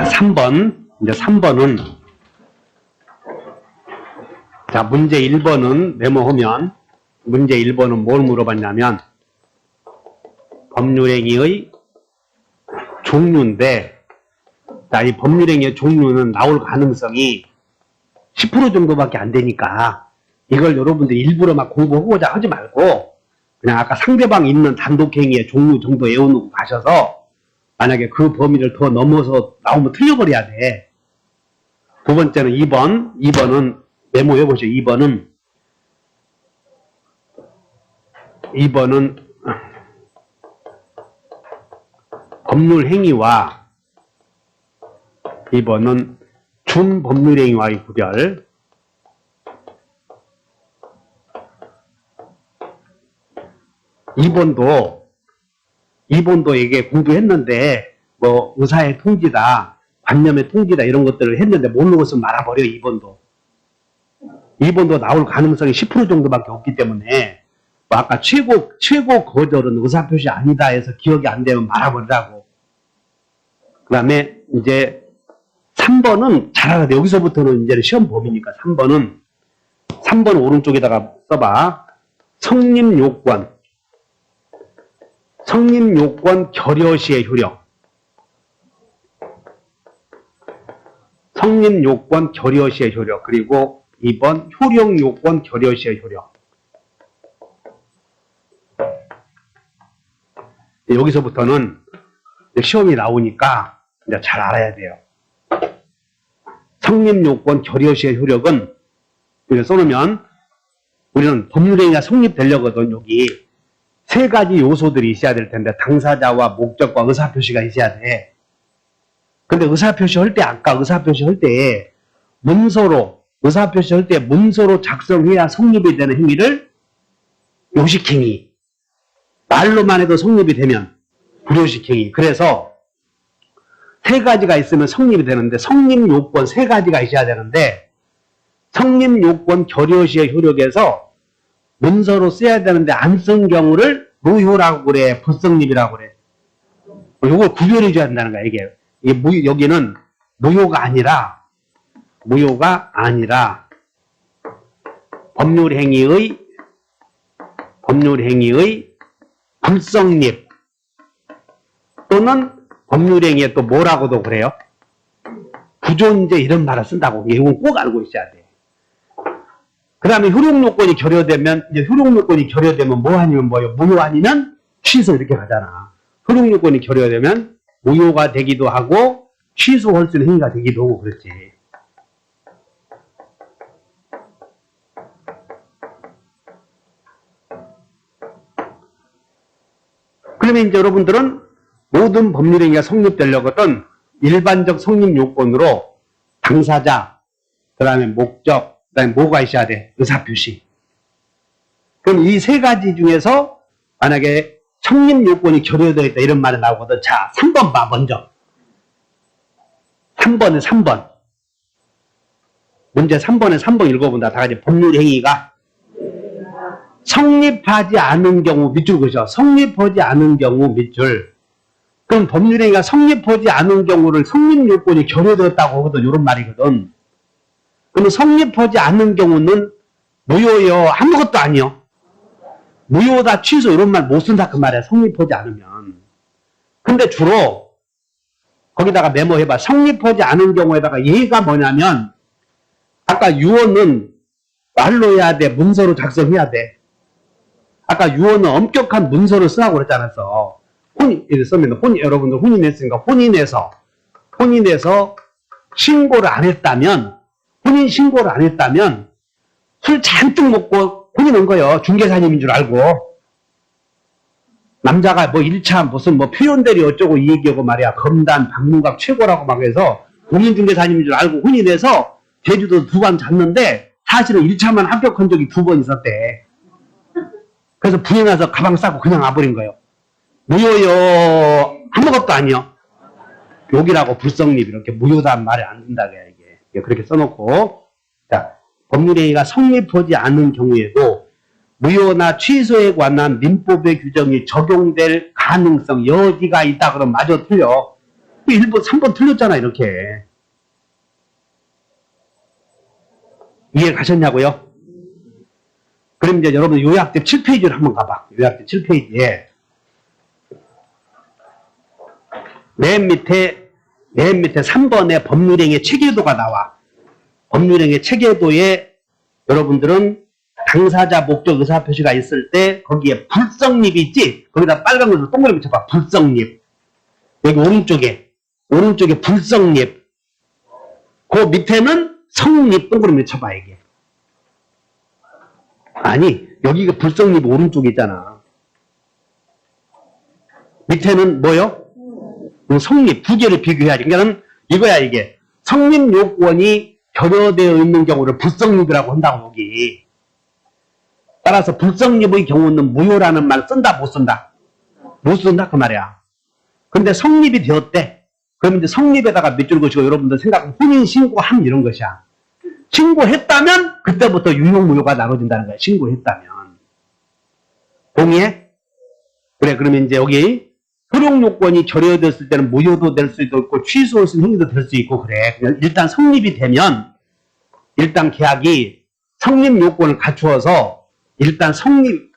자, 3번. 이제 3번은, 자, 문제 1번은 메모하면, 문제 1번은 뭘 물어봤냐면, 법률행위의 종류인데, 자, 이 법률행위의 종류는 나올 가능성이 10% 정도밖에 안 되니까, 이걸 여러분들 일부러 막 공부하고자 하지 말고, 그냥 아까 상대방 있는 단독행위의 종류 정도 외워놓고 가셔서, 만약에 그 범위를 더 넘어서 나오면 틀려버려야 돼. 두 번째는 2번. 2번은 메모해보시죠. 2번은 법률행위와 2번은 준법률행위와의 구별. 이번도 이게 공부했는데, 뭐, 의사의 통지다, 관념의 통지다, 이런 것들을 했는데, 모르는 것은 말아버려, 2번도. 2번도 나올 가능성이 10% 정도밖에 없기 때문에, 뭐 아까 최고 거절은 의사표시 아니다 해서 기억이 안 되면 말아버리라고. 그 다음에, 이제, 3번은 잘 알아야 돼. 여기서부터는 이제 시험 범위니까, 3번 오른쪽에다가 써봐. 성립요건 결여시의 효력. 성립요건 결여시의 효력. 그리고 2번 효력요건 결여시의 효력. 여기서부터는 시험이 나오니까 이제 잘 알아야 돼요. 성립요건 결여시의 효력은 이렇게 써놓으면 우리는 법률행위가 성립되려거든. 여기 세 가지 요소들이 있어야 될 텐데, 당사자와 목적과 의사표시가 있어야 돼. 근데 의사표시 할 때, 아까 의사표시 할 때, 의사표시 할 때 문서로 작성해야 성립이 되는 행위를 요식행위. 말로만 해도 성립이 되면 불요식행위. 그래서 세 가지가 있으면 성립이 되는데, 성립요건 세 가지가 있어야 되는데, 성립요건 결여시의 효력에서 문서로 써야 되는데 안 쓴 경우를 무효라고 그래, 불성립이라고 그래. 이걸 구별해 줘야 된다는 거야, 이게. 여기는 무효가 아니라 법률행위의 불성립 또는 법률행위에 또 뭐라고도 그래요? 부존재 이런 말을 쓴다고. 이건 꼭 알고 있어야 돼. 그 다음에 효력요건이 결여되면, 뭐 아니면 뭐예요? 무효 아니면 취소 이렇게 가잖아. 효력요건이 결여되면 무효가 되기도 하고, 취소할 수 있는 행위가 되기도 하고, 그렇지. 그러면 이제 여러분들은 모든 법률행위가 성립되려거든 일반적 성립요건으로 당사자, 그 다음에 목적, 그 다음에 뭐가 있어야 돼? 의사표시. 그럼 이 세 가지 중에서 만약에 성립요건이 결여되어 있다 이런 말이 나오거든. 자, 3번 봐, 먼저. 3번. 문제 3번 읽어본다. 다 같이. 법률행위가 성립하지 않은 경우 밑줄 그죠? 성립하지 않은 경우 밑줄. 그럼 법률행위가 성립하지 않은 경우를 성립요건이 결여되었다고 하거든. 이런 말이거든. 그러면 성립하지 않는 경우는 무효요. 아무것도 아니요. 무효다, 취소 이런 말 못 쓴다 그 말이야. 성립하지 않으면. 근데 주로 거기다가 메모해봐. 성립하지 않은 경우에다가 얘가 뭐냐면 아까 유언은 말로 해야 돼. 문서로 작성해야 돼. 아까 유언은 엄격한 문서를 쓰라고 그랬잖아. 여러분들 혼인했으니까 혼인해서 신고를 안 했다면, 혼인 신고를 안 했다면 술 잔뜩 먹고 혼인한 거예요. 중개사님인 줄 알고. 남자가 뭐 1차 무슨 뭐 표현대리 어쩌고 이 얘기하고 말이야. 검단, 박문각 최고라고 막 해서 공인중개사님인 줄 알고 혼인해서 제주도 2번 잤는데 사실은 1차만 합격한 적이 2번 있었대. 그래서 부인해서 가방 싸고 그냥 와버린 거예요. 무효요. 아무것도 아니요. 욕이라고 불성립 이렇게 무효다는 말이 안 된다. 이게 그렇게 써놓고. 자, 법률행위가 성립하지 않은 경우에도 무효나 취소에 관한 민법의 규정이 적용될 가능성, 여지가 있다 그러면 마저 틀려. 1번, 3번 틀렸잖아, 이렇게. 이해 가셨냐고요? 그럼 이제 여러분 요약집 7페이지로 한번 가봐. 요약집 7페이지에. 맨 밑에 3번에 법률행위 체계도가 나와. 법률행위 체계도에 여러분들은 당사자 목적 의사표시가 있을 때 거기에 불성립이 있지? 거기다 빨간 것으로 동그라미 쳐봐. 불성립. 여기 오른쪽에 불성립. 그 밑에는 성립 동그라미 쳐봐, 이게. 아니, 여기가 불성립 오른쪽에 있잖아. 밑에는 뭐요? 성립. 두 개를 비교해야지. 그러니까 이거야, 이게. 성립 요건이 결여되어 있는 경우를 불성립이라고 한다고, 여기. 따라서 불성립의 경우는 무효라는 말 쓴다, 못 쓴다? 못 쓴다, 그 말이야. 근데 성립이 되었대. 그러면 이제 성립에다가 밑줄 그시고 여러분들 생각은 혼인신고함 이런 것이야. 신고했다면 그때부터 유효무효가 나눠진다는 거야. 신고했다면. 동의해? 그래, 그러면 이제 여기 효력요건이 결여됐을 때는 무효도 될 수도 있고 취소할 수 있는 행위도 될 수 있고 그래. 그냥 일단 성립이 되면 일단 계약이 성립요건을 갖추어서 일단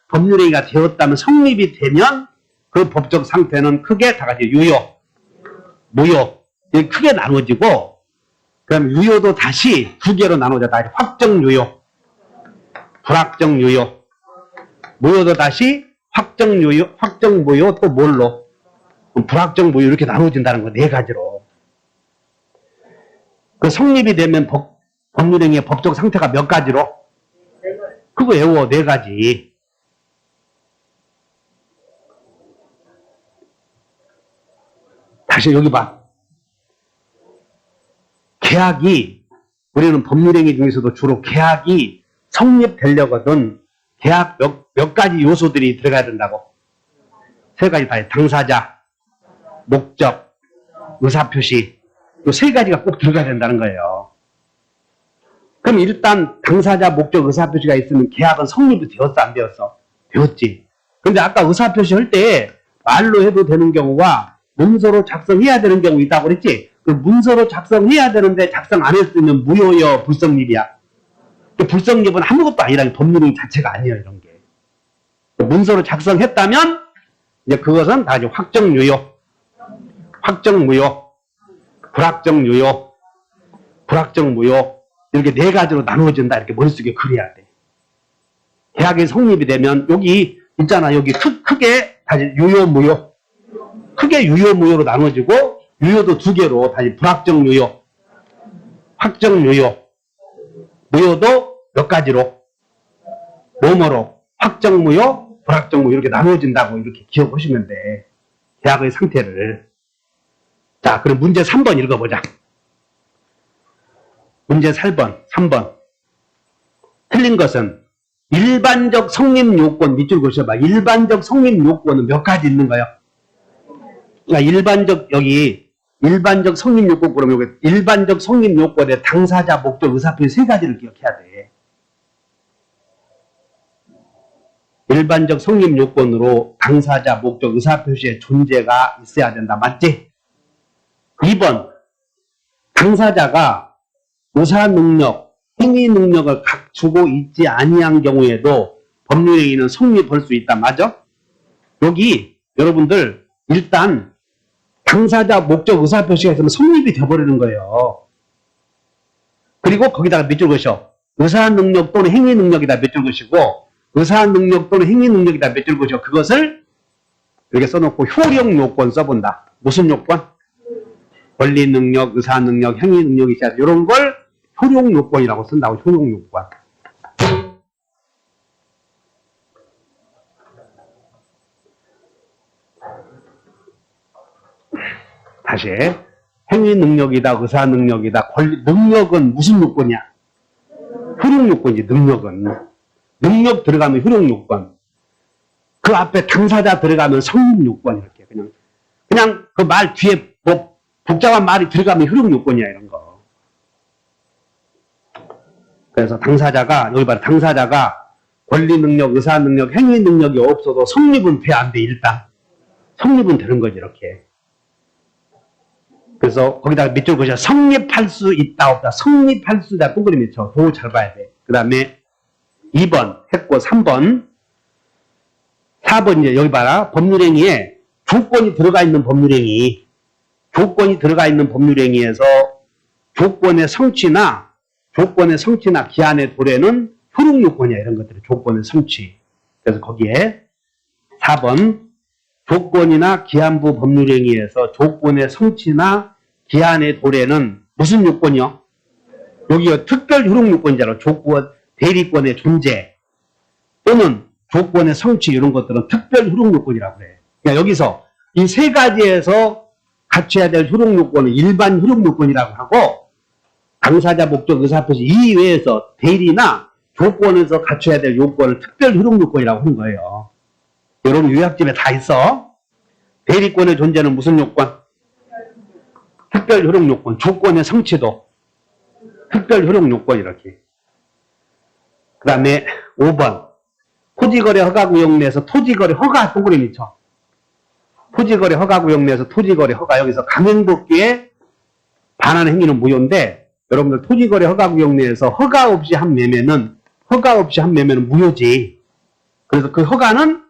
법률행위가 되었다면 성립이 되면 그 법적 상태는 크게 다 같이 유효, 무효 크게 나눠지고 그럼 유효도 다시 두 개로 나눠져. 다시 확정유효, 불확정유효, 무효도 다시 확정유효, 확정무효 또 뭘로? 불확정무효 이렇게 나눠진다는 거 네 가지로. 그 성립이 되면 법률행위의 법적 상태가 몇 가지로? 그거 외워, 네 가지. 다시 여기 봐. 계약이, 우리는 법률행위 중에서도 주로 계약이 성립되려거든 계약 몇 가지 요소들이 들어가야 된다고? 세 가지 다 해. 당사자, 목적, 의사표시. 이 세 가지가 꼭 들어가야 된다는 거예요. 그럼 일단 당사자, 목적, 의사표시가 있으면 계약은 성립이 되었어, 안 되었어? 되었지. 근데 아까 의사표시 할 때 말로 해도 되는 경우가 문서로 작성해야 되는 경우 있다고 그랬지? 그 문서로 작성해야 되는데 작성 안 했으면 무효여, 불성립이야. 불성립은 아무것도 아니라 법률행 자체가 아니에요, 이런 게. 문서로 작성했다면 이제 그것은 다 이제 확정유효, 확정무효, 불확정유효, 불확정무효 이렇게 네 가지로 나누어진다. 이렇게 머릿속에 그려야 돼. 계약이 성립이 되면 여기 있잖아. 여기 크게 다시 유효, 무효. 크게 유효, 무효로 나눠지고 유효도 두 개로 다시 불확정유효, 확정유효, 무효도 몇 가지로? 뭐뭐로? 확정무효, 불확정무효 이렇게 나눠진다고 이렇게 기억하시면 돼. 계약의 상태를. 자, 그럼 문제 3번 읽어보자. 문제 3번. 틀린 것은 일반적 성립 요건 밑줄 그으셔봐. 일반적 성립 요건은 몇 가지 있는 거예요? 그러니까 일반적 성립 요건 그러면 여기 일반적 성립 요건에 당사자, 목적, 의사표시 세 가지를 기억해야 돼. 일반적 성립 요건으로 당사자, 목적, 의사표시의 존재가 있어야 된다. 맞지? 2번. 당사자가 의사 능력, 행위 능력을 갖추고 있지 아니한 경우에도 법률행위는 성립할 수 있다. 맞아? 여기 여러분들 일단 당사자, 목적, 의사표시가 있으면 성립이 되어버리는 거예요. 그리고 거기다가 밑줄 그으셔. 의사 능력 또는 행위 능력이다 밑줄 그으시고 의사 능력 또는 행위 능력이다 밑줄 그으셔. 그것을 이렇게 써놓고 효력 요건 써본다. 무슨 요건? 권리 능력, 의사 능력, 행위 능력이 있어야 돼. 이런 걸 효력 요건이라고 쓴다고. 효력 요건. 다시 행위 능력이다, 의사 능력이다, 권리 능력은 무슨 요건이야? 효력 요건이지. 능력 들어가면 효력 요건. 그 앞에 당사자 들어가면 성립 요건. 이렇게 그냥 그 말 뒤에 뭐 복잡한 말이 들어가면 효력 요건이야, 이런 거. 그래서 당사자가 여기 봐라. 당사자가 권리 능력, 의사 능력, 행위 능력이 없어도 성립은 돼, 안 돼? 일단 성립은 되는 거지. 이렇게. 그래서 거기다가 밑줄 그으셔. 성립할 수 있다, 없다. 성립할 수 있다. 동그라미 쳐. 도우 잘 봐야 돼. 그 다음에 2번 했고, 3번. 4번 이제 여기 봐라. 법률행위에 조건이 들어가 있는 법률행위. 조건이 들어가 있는 법률행위에서 조건의 성취나 기한의 도래는 효력요건이야. 이런 것들이 조건의 성취. 그래서 거기에 4번 조건이나 기한부 법률행위에서 조건의 성취나 기한의 도래는 무슨 요건이요? 여기가 특별 효력요건이잖아. 조건, 대리권의 존재 또는 조건의 성취 이런 것들은 특별 효력요건이라고 그래. 그러니까 여기서 이 세 가지에서 갖춰야 될 효력요건은 일반 효력요건이라고 하고 당사자 목적 의사표시 이외에서 대리나 조건에서 갖춰야 될 요건을 특별 효력요건이라고 하는 거예요. 여러분 요약집에 다 있어. 대리권의 존재는 무슨 요건? 특별 효력요건. 조건의 성취도 특별 효력요건 이렇게. 그 다음에 5번 토지거래 허가구역 내에서 토지거래 허가 동그라미 쳐. 토지거래 허가구역 내에서 토지거래 허가 여기서 강행법규에 반하는 행위는 무효인데 여러분들 토지거래 허가구역 내에서 허가 없이 한 매매는 무효지. 그래서 그 허가는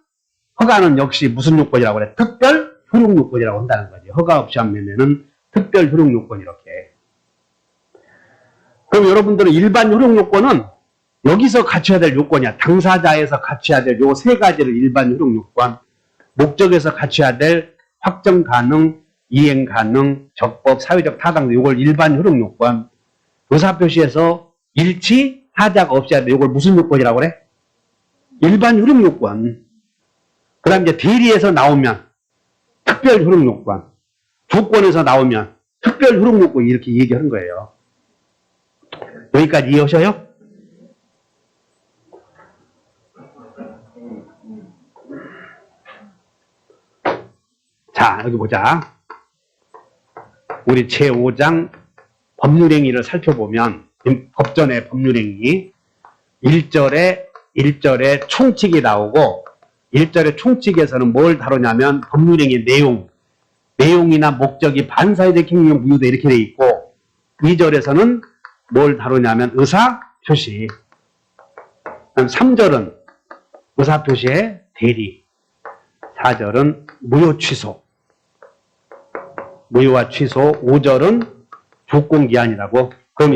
역시 무슨 요건이라고 그래? 특별 효력 요건이라고 한다는 거지. 허가 없이 한 매매는 특별 효력 요건 이렇게. 그럼 여러분들은 일반 효력 요건은 여기서 갖춰야 될 요건이야. 당사자에서 갖춰야 될 요 세 가지를 일반 효력 요건, 목적에서 갖춰야 될 확정 가능, 이행 가능, 적법, 사회적 타당 요걸 일반 효력 요건. 의사표시에서 일치, 하자가 없이 해야 돼. 요걸 무슨 요건이라고 그래? 일반 효력 요건. 그 다음 이제 대리에서 나오면 특별 효력 요건, 조건에서 나오면 특별 효력 요건 이렇게 얘기하는 거예요. 여기까지 이해하셔요? 자, 여기 보자. 우리 제5장 법률행위를 살펴보면 법전의 법률행위 1절에 총칙이 나오고 1절의 총칙에서는 뭘 다루냐면 법률행위 내용이나 목적이 반사회적 행위용 무효다 이렇게 돼 있고 2절에서는 뭘 다루냐면 의사표시 3절은 의사표시의 대리 4절은 무효 취소 무효와 취소 5절은 조건기한이라고. 그럼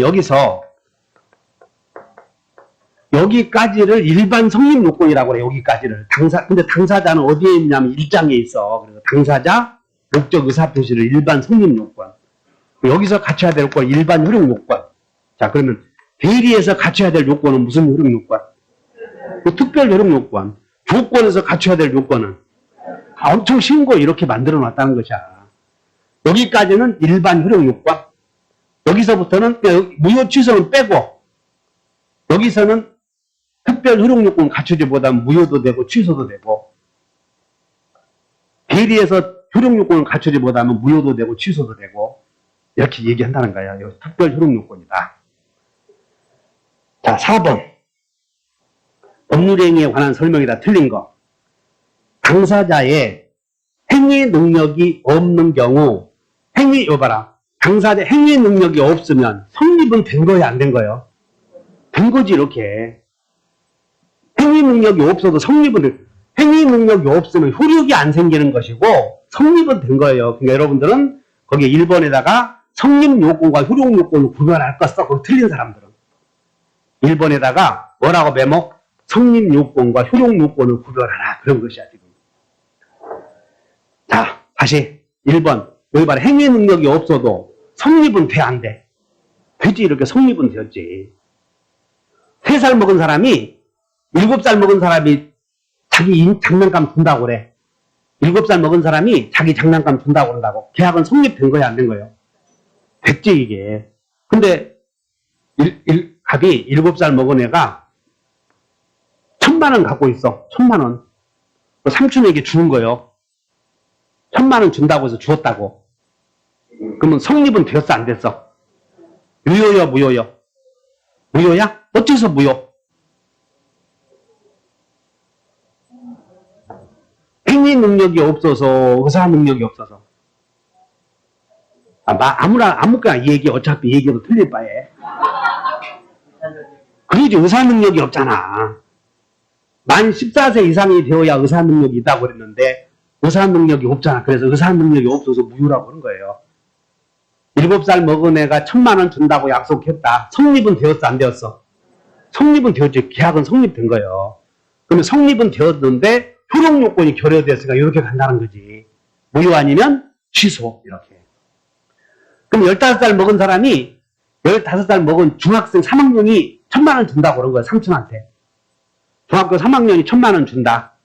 여기까지를 일반 성립 요건이라고 그래. 여기까지를. 근데 당사자는 어디에 있냐면 1장에 있어. 그래서 당사자 목적 의사표시를 일반 성립 요건. 여기서 갖춰야 될 요건 일반 효력 요건. 자, 그러면 대리에서 갖춰야 될 요건은 무슨 효력 요건? 특별 효력 요건. 조건에서 갖춰야 될 요건은 엄청 쉬운 거 이렇게 만들어 놨다는 것이야. 여기까지는 일반 효력 요건. 여기서부터는 무효 취소는 빼고 여기서는 특별 효력 요건 갖추지 못하면 무효도 되고 취소도 되고 대리에서 효력 요건을 갖추지 못하면 무효도 되고 취소도 되고 이렇게 얘기한다는 거야. 이거 특별 효력 요건이다. 자, 4번 법률행위에 관한 설명이다. 틀린 거. 당사자의 행위 능력이 없는 경우 이거 봐라. 당사자 행위 능력이 없으면 성립은 된 거예요, 안 된 거예요? 된 거지, 이렇게. 행위 능력이 없어도 행위 능력이 없으면 효력이 안 생기는 것이고, 성립은 된 거예요. 그러니까 여러분들은 거기에 1번에다가 성립 요건과 효력 요건을 구별할 거 써. 거기 틀린 사람들은. 1번에다가 뭐라고 메모? 성립 요건과 효력 요건을 구별하라. 그런 것이야, 지금. 자, 다시 1번. 여기 봐라. 행위 능력이 없어도 성립은 돼, 안 돼? 되지, 이렇게 성립은 되었지. 3살 먹은 사람이 7살 먹은 사람이 자기 장난감 준다고 그래. 7살 먹은 사람이 자기 장난감 준다고 그런다고. 계약은 성립된 거야, 안 된 거예요? 됐지, 이게. 근데 갑이 7살 먹은 애가 1,000만 원 갖고 있어. 1,000만 원. 삼촌에게 주는 거예요. 1,000만 원 준다고 해서 주었다고. 그러면 성립은 되었어, 안 됐어? 무효요, 무효요? 무효야? 어째서 무효? 행위 능력이 없어서, 의사 능력이 없어서. 아무거나 이 얘기 어차피 얘기도 틀릴 바에. 그러지 의사 능력이 없잖아. 만 14세 이상이 되어야 의사 능력이 있다고 그랬는데 의사 능력이 없잖아. 그래서 의사 능력이 없어서 무효라고 그런 거예요. 7살 먹은 애가 1,000만 원 준다고 약속했다. 성립은 되었어, 안 되었어? 성립은 되었지. 계약은 성립된 거예요. 그러면 성립은 되었는데 효력 요건이 결여됐으니까 이렇게 간다는 거지. 무효 아니면 취소 이렇게. 그럼 15살 먹은 사람이 15살 먹은 중학생 3학년이 1,000만 원 준다고 그런 거야. 삼촌한테. 중학교 3학년이 1,000만 원 준다.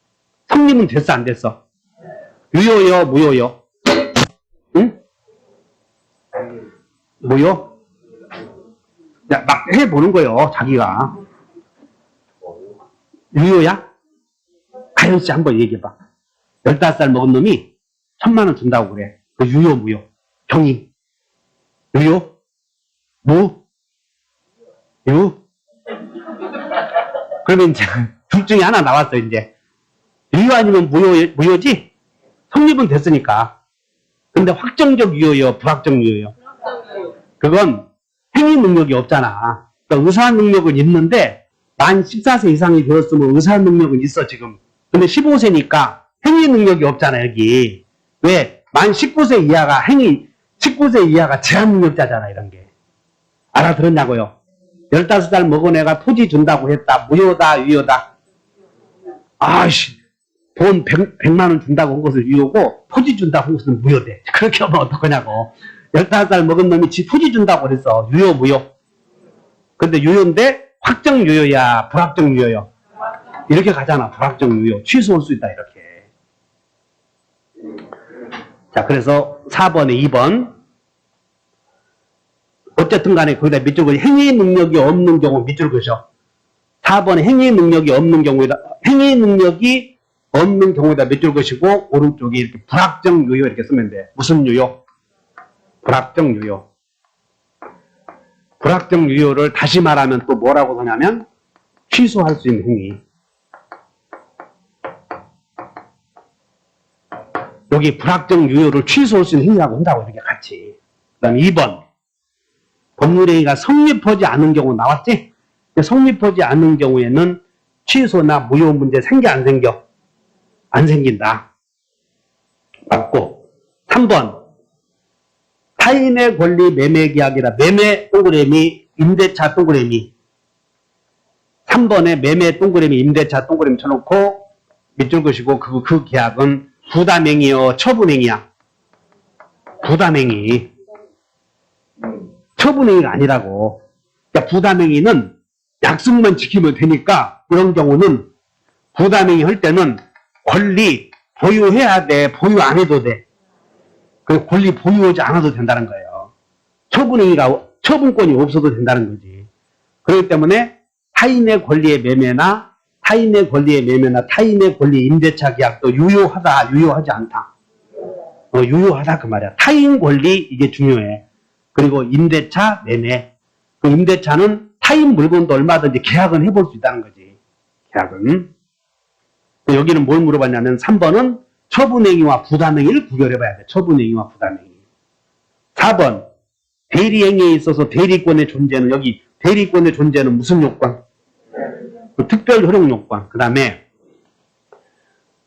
성립은 됐어, 안 됐어? 유효요, 무효요? 응? 무효? 야, 막 해보는 거예요, 자기가. 유효야? 가연씨 한번 얘기해봐. 15살 먹은 놈이 1,000만 원 준다고 그래. 그 유효, 무효? 경이. 유효? 무? 유? 그러면 이제 둘 중에 하나 나왔어, 이제. 유효 아니면 무효지? 성립은 됐으니까. 근데 확정적 유효요, 불확정 유효요? 그건 행위 능력이 없잖아. 그러니까 의사 능력은 있는데 만 14세 이상이 되었으면 의사 능력은 있어, 지금. 근데 15세니까 행위 능력이 없잖아, 여기. 왜? 만 19세 이하가 19세 이하가 제한 능력자잖아, 이런 게. 알아들었냐고요? 15살 먹은 애가 토지 준다고 했다. 무효다, 유효다? 아이씨, 돈 100만 원 준다고 한 것은 유효고, 토지 준다고 한 것은 무효돼. 그렇게 하면 어떡하냐고. 15살 먹은 놈이 지 토지 준다고 그랬어. 유효, 무효? 근데 유효인데, 확정 유효야, 불확정 유효요? 이렇게 가잖아. 불확정 유효. 취소할 수 있다, 이렇게. 자, 그래서 4번에 2번. 어쨌든 간에 거기다 밑줄 그으 행위 능력이 없는 경우 밑줄 그으셔. 4번에 행위 능력이 없는 경우에다, 행위 능력이 없는 경우에다 밑줄 그으시고, 오른쪽에 이렇게 불확정 유효 이렇게 쓰면 돼. 무슨 유효? 불확정 유효. 불확정 유효를 다시 말하면 또 뭐라고 하냐면, 취소할 수 있는 행위. 여기 불확정 유효를 취소할 수 있는 행위라고 한다고 이렇게 같이. 그 다음에 2번. 법률행위가 성립하지 않은 경우 나왔지? 성립하지 않는 경우에는 취소나 무효 문제 생겨, 안 생겨? 안 생긴다. 맞고. 3번. 타인의 권리 매매 계약이라 매매 동그라미, 임대차 동그라미. 3번에 매매 동그라미, 임대차 동그라미 쳐놓고 밑줄 그시고 그 계약은 부담행위요, 처분행위야? 부담행위. 처분행위가 아니라고. 그러니까 부담행위는 약속만 지키면 되니까 이런 경우는 부담행위 할 때는 권리 보유해야 돼. 보유 안 해도 돼. 그 권리 보유하지 않아도 된다는 거예요. 처분행위가 처분권이 없어도 된다는 거지. 그렇기 때문에 타인의 권리의 매매나 타인의 권리 임대차 계약도 유효하다, 유효하지 않다. 유효하다 그 말이야. 타인 권리 이게 중요해. 그리고 임대차 매매. 그 임대차는 타인 물건도 얼마든지 계약은 해볼 수 있다는 거지. 계약은. 여기는 뭘 물어봤냐면 3번은 처분행위와 부담행위를 구별해봐야 돼. 처분행위와 부담행위. 4번 대리행위에 있어서 대리권의 존재는 여기 대리권의 존재는 무슨 요건? 특별 효력 요건. 그 다음에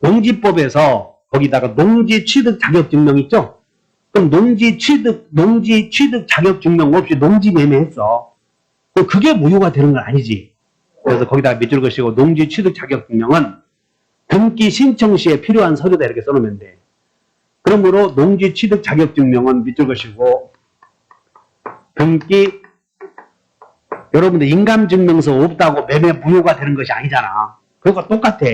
농지법에서 거기다가 농지 취득 자격 증명 있죠? 그럼 농지 취득 자격 증명 없이 농지 매매했어. 그럼 그게 무효가 되는 건 아니지. 그래서 거기다가 밑줄 그시고 농지 취득 자격 증명은 등기 신청 시에 필요한 서류다 이렇게 써놓으면 돼. 그러므로 농지 취득 자격 증명은 밑줄 그시고 등기 여러분들 인감증명서 없다고 매매 무효가 되는 것이 아니잖아. 그것과 똑같아.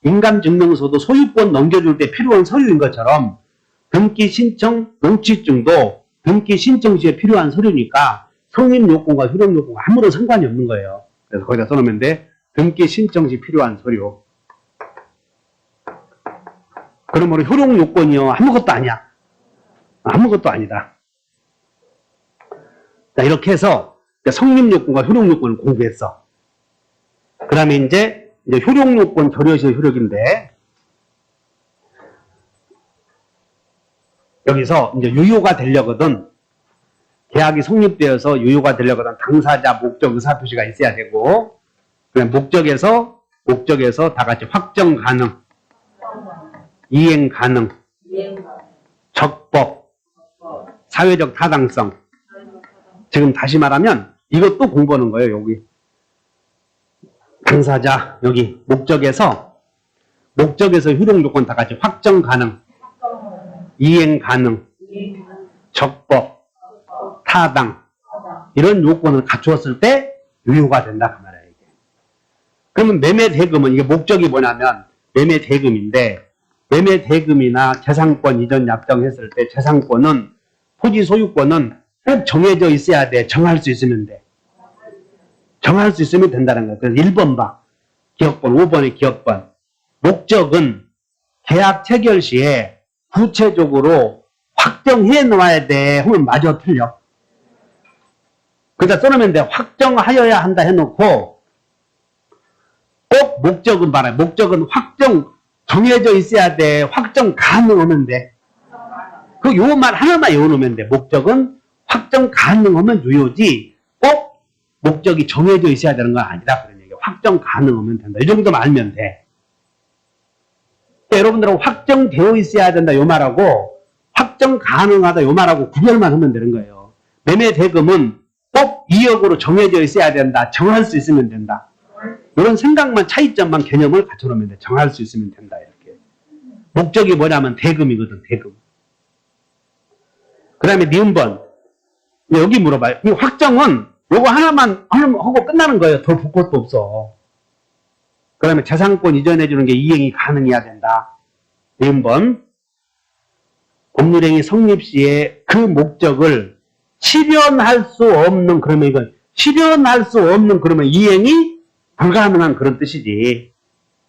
인감증명서도 소유권 넘겨줄 때 필요한 서류인 것처럼 등기 신청, 농취증도 등기 신청 시에 필요한 서류니까 성립 요건과 효력 요건과 아무런 상관이 없는 거예요. 그래서 거기다 써놓으면 돼. 등기 신청 시 필요한 서류. 그러므로 효력 요건이요. 아무것도 아니야. 아무것도 아니다. 자, 이렇게 해서 성립 요건과 효력 요건을 공부했어. 그 다음에 이제 효력 요건 결여시 효력인데, 여기서 이제 유효가 되려거든. 계약이 성립되어서 유효가 되려거든 당사자, 목적, 의사표시가 있어야 되고, 그냥 목적에서 다 같이 확정 가능, 이행 가능, 적법, 사회적 타당성. 지금 다시 말하면 이것도 공부하는 거예요. 여기 당사자, 여기 목적에서 효력 요건 다 같이 확정 가능, 이행 가능, 적법, 타당, 이런 요건을 갖추었을 때 유효가 된다 그 말이에요. 이게. 그러면 매매 대금은 이게 목적이 뭐냐면 매매 대금인데, 매매 대금이나 재산권 이전 약정했을 때 재산권은, 토지 소유권은 꼭 정해져 있어야 돼. 정할 수 있으면 돼. 정할 수 있으면 된다는 거예요. 그래서 1번 봐. 기억번, 5번의 기억번. 목적은 계약 체결 시에 구체적으로 확정해 놓아야 돼. 하면 마저 틀려. 그러다 써놓으면 돼. 확정하여야 한다 해놓고, 꼭 목적은 봐라. 목적은 확정, 정해져 있어야 돼. 확정 가능하면 돼. 요 말 하나만 외워놓으면 돼. 목적은 확정 가능하면 유효지, 꼭 목적이 정해져 있어야 되는 건 아니다. 그런 얘기야. 확정 가능하면 된다. 이 정도만 알면 돼. 여러분들하고 확정되어 있어야 된다. 요 말하고, 확정 가능하다. 요 말하고 구별만 하면 되는 거예요. 매매 대금은 꼭 2억으로 정해져 있어야 된다. 정할 수 있으면 된다. 이런 생각만, 차이점만, 개념을 갖춰놓으면 돼. 정할 수 있으면 된다. 이렇게. 목적이 뭐냐면 대금이거든. 대금. 그 다음에 니은번. 여기 물어봐요. 이 확정은 요거 하나만 하고 끝나는 거예요. 더 볼 것도 없어. 그 다음에 재산권 이전해주는 게 이행이 가능해야 된다. 니은번. 법률행위 성립 시에 그 목적을 실현할 수 없는, 그러면 이건 실현할 수 없는, 그러면 이행이 불가능한 그런 뜻이지.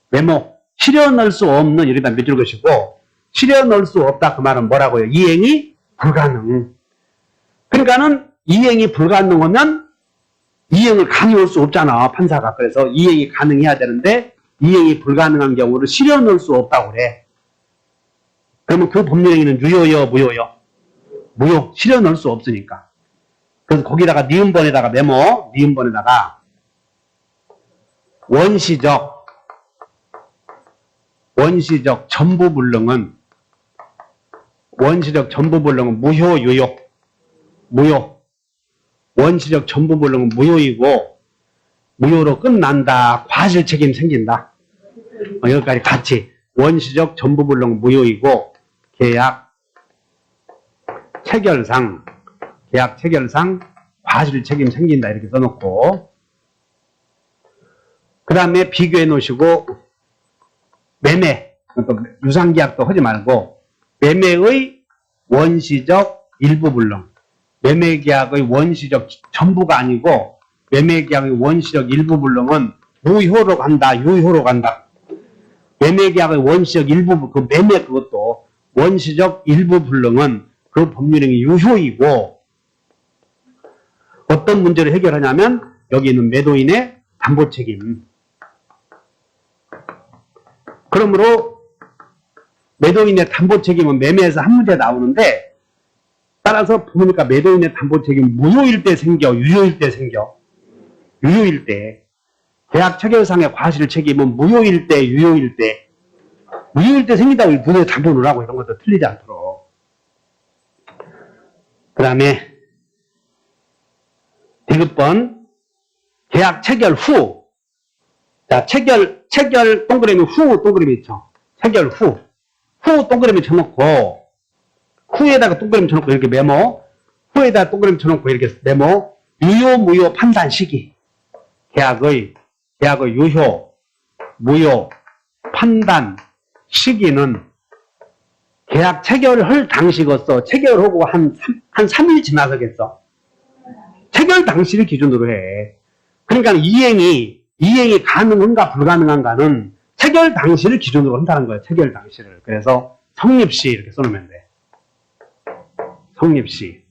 메모. 실현할 수 없는, 여기다 몇 줄 것이고, 실현할 수 없다 그 말은 뭐라고요? 이행이 불가능. 그러니까는 이행이 불가능하면 이행을 강요할 수 없잖아, 판사가. 그래서 이행이 가능해야 되는데 이행이 불가능한 경우를 실현할 수 없다고 그래. 그러면 그 법률행위는 유효요, 무효요? 무효. 실현할 수 없으니까. 그래서 거기다가 니은번에다가 메모, 니은번에다가 원시적 전부불능은 무효, 유효? 무효. 원시적 전부불능은 무효이고, 무효로 끝난다. 과실책임 생긴다. 여기까지 같이. 원시적 전부불능 무효이고, 계약 체결상 과실책임 생긴다. 이렇게 써놓고, 그 다음에 비교해 놓으시고, 매매, 그러니까 유상계약도 하지 말고, 매매의 원시적 일부불능. 매매계약의 원시적 전부가 아니고, 매매계약의 원시적 일부불능은 무효로 간다, 유효로 간다. 매매계약의 원시적 일부, 그 매매 그것도 원시적 일부불능은 그 법률행위 유효이고, 어떤 문제를 해결하냐면, 여기 있는 매도인의 담보책임. 그러므로 매도인의 담보책임은 매매에서 한 문제 나오는데, 따라서 보니까 매도인의 담보책임 무효일 때 생겨, 유효일 때 생겨. 유효일 때. 계약 체결상의 과실책임은 무효일 때, 유효일 때. 무효일 때 생긴다고 눈에 담보 놓으라고 이런 것도 틀리지 않도록. 그 다음에 디귿번. 계약 체결 후. 자, 체결 동그라미 후 동그라미 쳐. 체결 후. 후 동그라미 쳐놓고, 후에다가 동그라미 쳐놓고 이렇게 메모. 후에다가 동그라미 쳐놓고 이렇게 메모. 유효, 무효 판단 시기. 계약의 유효, 무효 판단 시기는 계약 체결할 당시로서 체결하고 한 3일 지나서겠어. 체결 당시를 기준으로 해. 그러니까 이행이 가능한가 불가능한가는 체결 당시를 기준으로 한다는 거예요. 체결 당시를. 그래서 성립시 이렇게 써놓으면 돼. 성립시.